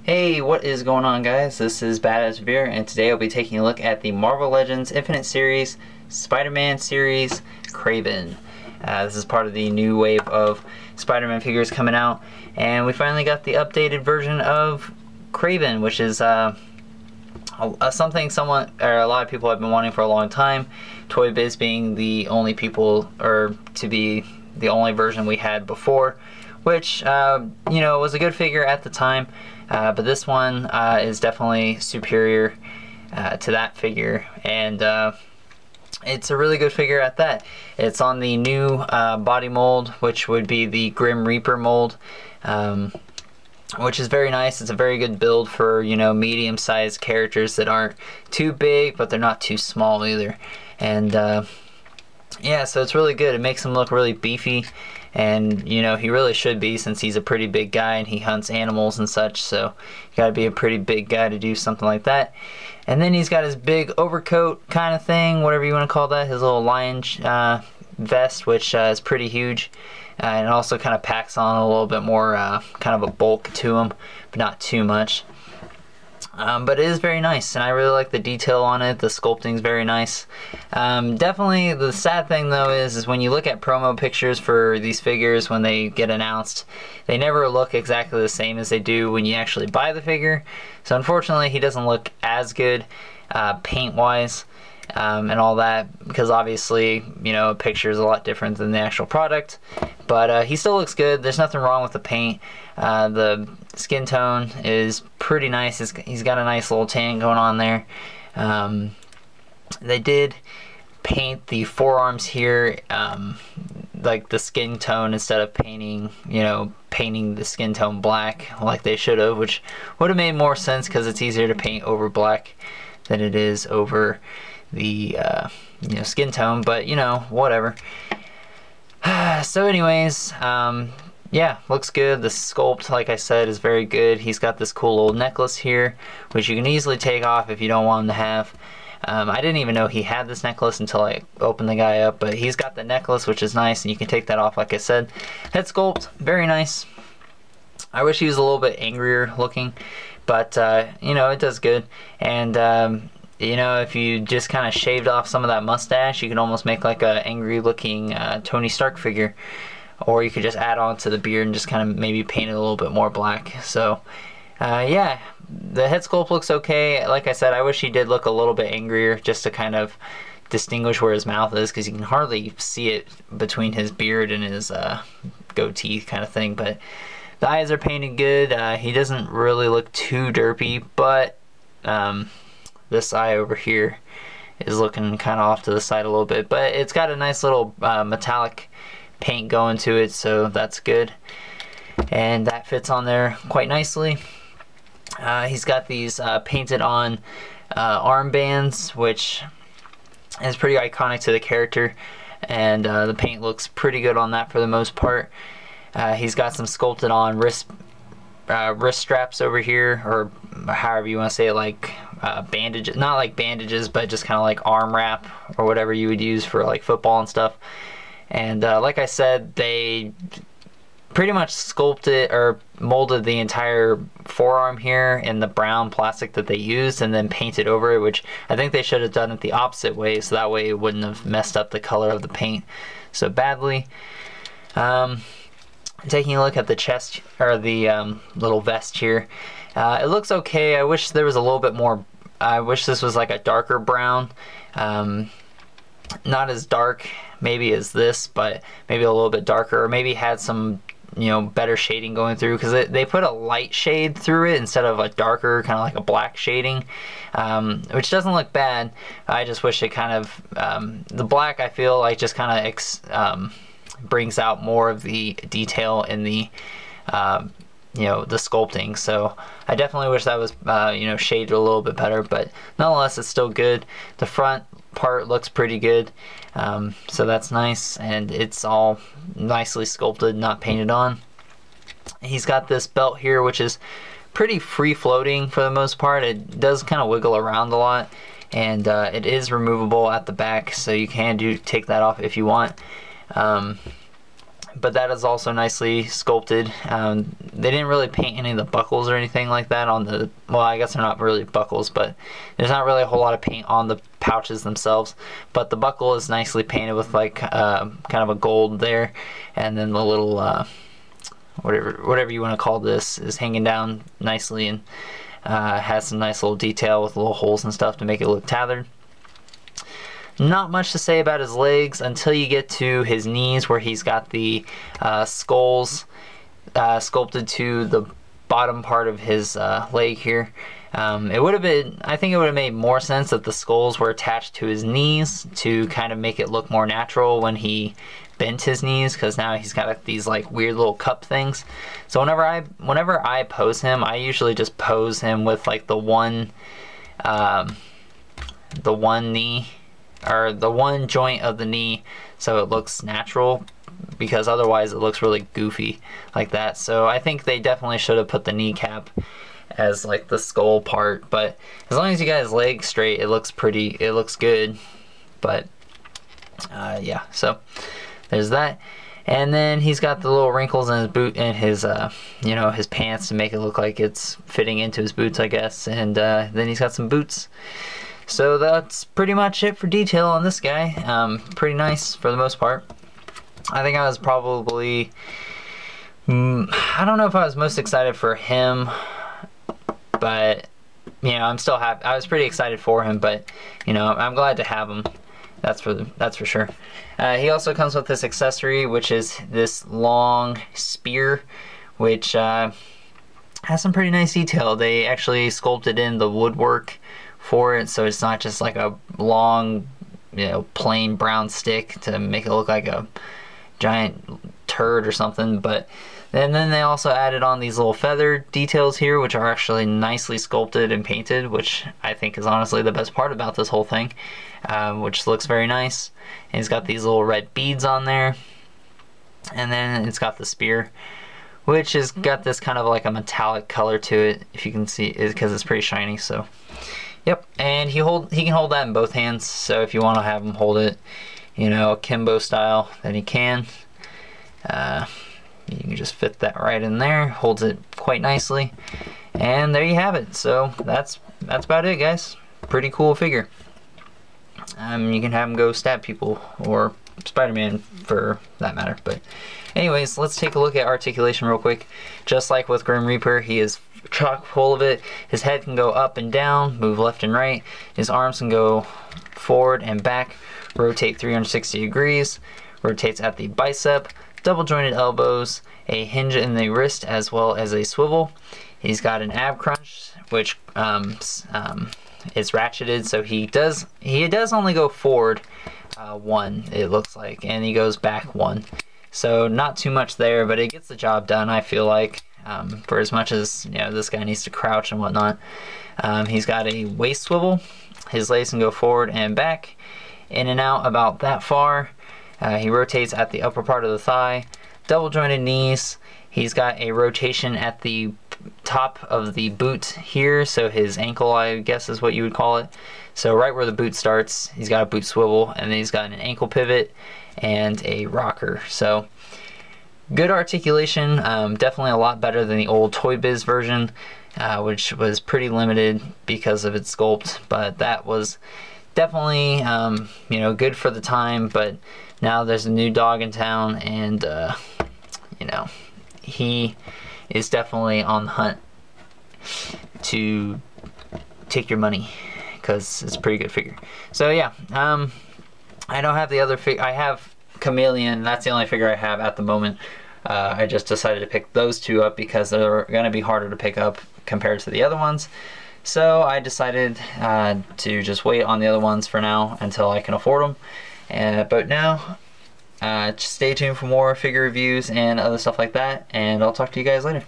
Hey, what is going on, guys? This is Badass Revere, and today I'll be taking a look at the Marvel Legends Infinite Series, Spider-Man series, Kraven. This is part of the new wave of Spider-Man figures coming out, and we finally got the updated version of Kraven, which is something a lot of people have been wanting for a long time. Toy Biz being the only people, or to be the only version we had before, which was a good figure at the time. But this one is definitely superior to that figure, and it's a really good figure at that. It's on the new body mold, which would be the Grim Reaper mold, which is very nice. It's a very good build for, medium-sized characters that aren't too big, but they're not too small either. And yeah, so it's really good. It makes him look really beefy. And, he really should be, since he's a pretty big guy and he hunts animals and such, so you gotta be a pretty big guy to do something like that. And then he's got his big overcoat kind of thing, whatever you want to call that, his little lion vest, which is pretty huge. And it also kind of packs on a little bit more kind of a bulk to him, but not too much. But it is very nice, and I really like the detail on it. The sculpting's very nice. Definitely, the sad thing though is when you look at promo pictures for these figures when they get announced, they never look exactly the same as they do when you actually buy the figure. So unfortunately, he doesn't look as good paint-wise and all that, because obviously, a picture is a lot different than the actual product. But he still looks good. There's nothing wrong with the paint. The skin tone is pretty nice. He's got a nice little tan going on there. They did paint the forearms here like the skin tone, instead of painting the skin tone black like they should have, which would have made more sense because it's easier to paint over black than it is over the skin tone, but whatever. So anyways, yeah, looks good. The sculpt, like I said, is very good. He's got this cool little necklace here, which you can easily take off if you don't want him to have. I didn't even know he had this necklace until I opened the guy up, but he's got the necklace, which is nice, and you can take that off, like I said. Head sculpt, very nice. I wish he was a little bit angrier looking, but it does good. And if you just kind of shaved off some of that mustache, you can almost make like a angry looking Tony Stark figure. Or you could just add on to the beard and just kind of maybe paint it a little bit more black. So yeah, the head sculpt looks okay. Like I said, I wish he did look a little bit angrier, just to kind of distinguish where his mouth is, because you can hardly see it between his beard and his goatee kind of thing. But the eyes are painted good. He doesn't really look too derpy, but this eye over here is looking kind of off to the side a little bit. But it's got a nice little metallic paint going to it, so that's good, and that fits on there quite nicely. He's got these painted on armbands, which is pretty iconic to the character, and the paint looks pretty good on that for the most part. He's got some sculpted on wrist straps over here, or however you want to say it, like bandages, not like bandages, but just kind of like arm wrap or whatever you would use for like football and stuff. And like I said, they pretty much sculpted or molded the entire forearm here in the brown plastic that they used, and then painted over it, which I think they should have done it the opposite way, so that way it wouldn't have messed up the color of the paint so badly. Taking a look at the chest, or the little vest here, it looks okay. I wish there was a little bit more. I wish this was like a darker brown. Not as dark maybe as this, but maybe a little bit darker, or maybe had some better shading going through, because they put a light shade through it instead of a darker kind of like a black shading, which doesn't look bad. I just wish it kind of the black, I feel like, just kind of brings out more of the detail in the the sculpting. So I definitely wish that was shaded a little bit better, but nonetheless it's still good. The front part looks pretty good, so that's nice, and it's all nicely sculpted, not painted on. He's got this belt here, which is pretty free floating for the most part. It does kind of wiggle around a lot, and it is removable at the back, so you can take that off if you want. but that is also nicely sculpted. They didn't really paint any of the buckles or anything like that on the, well, I guess they're not really buckles, but there's not really a whole lot of paint on the pouches themselves, but the buckle is nicely painted with like kind of a gold there, and then the little whatever you want to call this is hanging down nicely, and has some nice little detail with little holes and stuff to make it look tethered. Not much to say about his legs until you get to his knees, where he's got the skulls sculpted to the bottom part of his leg here. It would have been, I think it would have made more sense if the skulls were attached to his knees to kind of make it look more natural when he bent his knees, because now he's got these like weird little cup things. So whenever I pose him, I usually just pose him with like the one knee, or the one joint of the knee, so it looks natural, because otherwise it looks really goofy like that. So I think they definitely should have put the kneecap as like the skull part, but as long as you got his legs straight, it looks pretty, it looks good. But yeah, so there's that. And then he's got the little wrinkles in his boot and his you know, his pants to make it look like it's fitting into his boots, I guess. And then he's got some boots. So that's pretty much it for detail on this guy. Pretty nice for the most part. I think I was probably, I don't know if I was most excited for him, but you know, I'm still happy. I was pretty excited for him, but you know, I'm glad to have him. That's for sure. He also comes with this accessory, which is this long spear, which has some pretty nice detail. They actually sculpted in the woodwork for it, so it's not just like a long, you know, plain brown stick to make it look like a giant turd or something. But and then they also added on these little feather details here, which are actually nicely sculpted and painted, which I think is honestly the best part about this whole thing, which looks very nice. And it's got these little red beads on there, and then it's got the spear, which has got this kind of like a metallic color to it, if you can see it, because it's pretty shiny. So yep, and he can hold that in both hands, so if you want to have him hold it, you know, akimbo style, then he can. You can just fit that right in there, holds it quite nicely, and there you have it. So that's about it, guys. Pretty cool figure. You can have him go stab people, or Spider-Man for that matter. But anyways, let's take a look at articulation real quick. Just like with Grim Reaper, he is chock full of it. His head can go up and down, move left and right. His arms can go forward and back, rotate 360 degrees, rotates at the bicep, double jointed elbows, a hinge in the wrist, as well as a swivel. He's got an ab crunch, which is ratcheted, so he does only go forward one, it looks like, and he goes back one. So not too much there, but it gets the job done, I feel like, for as much as, you know, this guy needs to crouch and whatnot. He's got a waist swivel. His legs can go forward and back, in and out about that far. He rotates at the upper part of the thigh, double jointed knees. He's got a rotation at the top of the boot here, so his ankle, I guess, is what you would call it. So right where the boot starts, he's got a boot swivel, and then he's got an ankle pivot and a rocker. So good articulation, definitely a lot better than the old Toy Biz version, which was pretty limited because of its sculpt, but that was definitely you know, good for the time. But now there's a new dog in town, and you know, he is definitely on the hunt to take your money, because it's a pretty good figure. So yeah, I don't have the other figure. I have Chameleon, that's the only figure I have at the moment. I just decided to pick those two up because they're gonna be harder to pick up compared to the other ones. So I decided to just wait on the other ones for now until I can afford them. But now, just stay tuned for more figure reviews and other stuff like that, and I'll talk to you guys later.